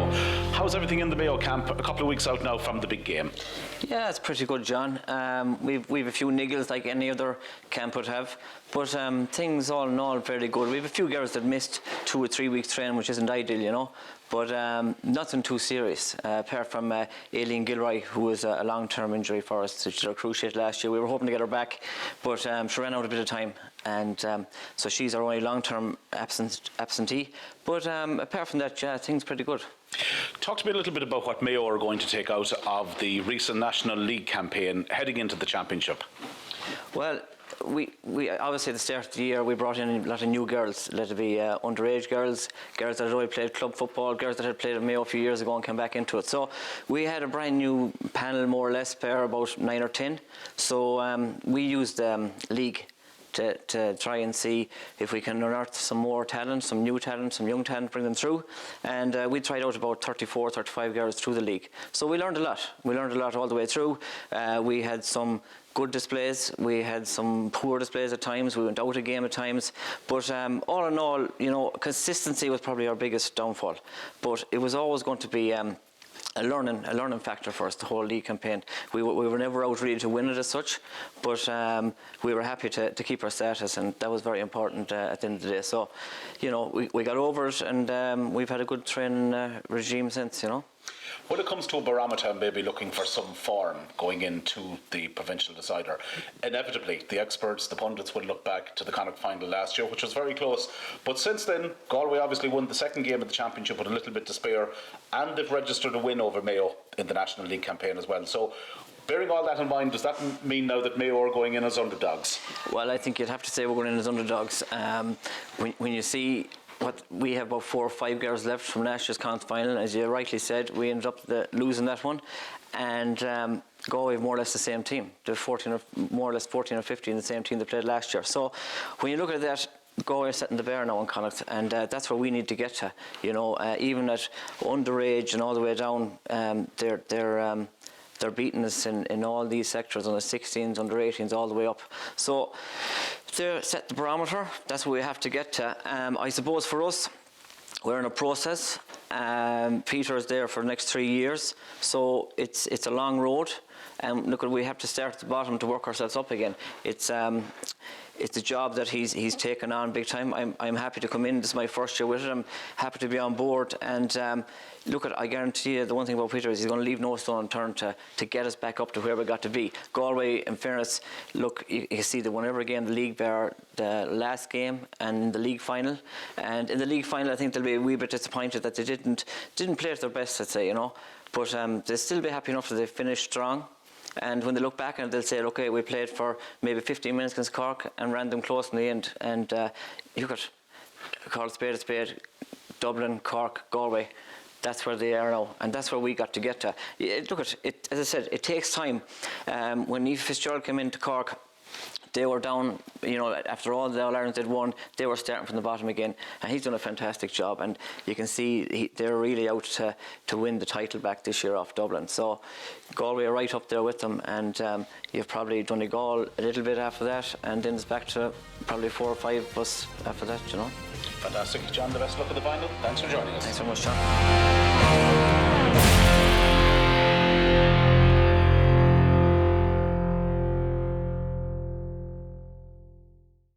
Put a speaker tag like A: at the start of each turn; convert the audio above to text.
A: Mayo. How's everything in the Mayo camp a couple of weeks out now from the big game?
B: Yeah, it's pretty good, John. We've a few niggles like any other camp would have, but things all in all fairly good. We have a few girls that missed 2 or 3 weeks training, which isn't ideal, you know, but nothing too serious, apart from Aileen Gilroy, who was a long-term injury for us. She did a cruciate last year. We were hoping to get her back, but she ran out a bit of time, and so she's our only long-term absentee. But apart from that, yeah, things pretty good.
A: Talk to me a little bit about what Mayo are going to take out of the recent National League campaign heading into the championship.
B: Well, we obviously at the start of the year we brought in a lot of new girls. Let it be underage girls that had already played club football, girls that had played at Mayo a few years ago and came back into it. So we had a brand new panel, more or less, pair about 9 or 10. So we used league to try and see if we can unearth some more talent, some new talent, some young talent, bring them through. And we tried out about 34, 35 girls through the league. So we learned a lot. We learned a lot all the way through. We had some good displays, we had some poor displays at times, we went out a game at times, but all in all, you know, consistency was probably our biggest downfall. But it was always going to be a learning factor for us, the whole league campaign. We were never out really to win it as such, but we were happy to keep our status, and that was very important at the end of the day. So, you know, we got over it, and we've had a good training regime since, you know.
A: When it comes to a barometer and maybe looking for some form going into the provincial decider, inevitably the experts, the pundits will look back to the Connacht final last year, which was very close. But since then, Galway obviously won the second game of the championship with a little bit to spare, and they've registered a win over Mayo in the National League campaign as well. So, bearing all that in mind, does that mean now that Mayo are going in as underdogs?
B: Well, I think you'd have to say we're going in as underdogs. When you see what we have, about 4 or 5 girls left from last year's Connacht final, as you rightly said, we ended up losing that one, and Galway have more or less the same team. They're more or less 14 or 15, the same team they played last year. So when you look at that, Galway are setting the bar now in Connacht, and that's where we need to get to. You know, even at underage and all the way down, they're beating us in all these sectors, under 16s, under 18s, all the way up. So they set the barometer. That's where we have to get to. I suppose for us, we're in a process. Peter is there for the next 3 years, so it's a long road. And look, we have to start at the bottom to work ourselves up again. It's a job that he's taken on big time. I'm happy to come in. This is my first year with it. I'm happy to be on board. And look, I guarantee you the one thing about Peter is he's going to leave no stone unturned to get us back up to where we got to be. Galway, in fairness, look, you see they won every game in the league bar the last game and the league final. And in the league final, I think they'll be a wee bit disappointed that they didn't play at their best, I'd say, you know. But they'll still be happy enough that they finished strong. And when they look back and they'll say, okay, we played for maybe 15 minutes against Cork and ran them close in the end. And you could call it a spade, Dublin, Cork, Galway. That's where they are now, and that's where we got to get to. Look at it, as I said, it takes time. When Eve Fitzgerald came into Cork, they were down, you know, after all the All-Irelands they'd won, they were starting from the bottom again, and he's done a fantastic job, and you can see they're really out to win the title back this year off Dublin. So Galway are right up there with them, and you've probably Donegal a little bit after that, and then it's back to probably 4 or 5 plus after that, you know.
A: Fantastic. John, the best luck at the final. Thanks for joining us.
B: Thanks so much, John.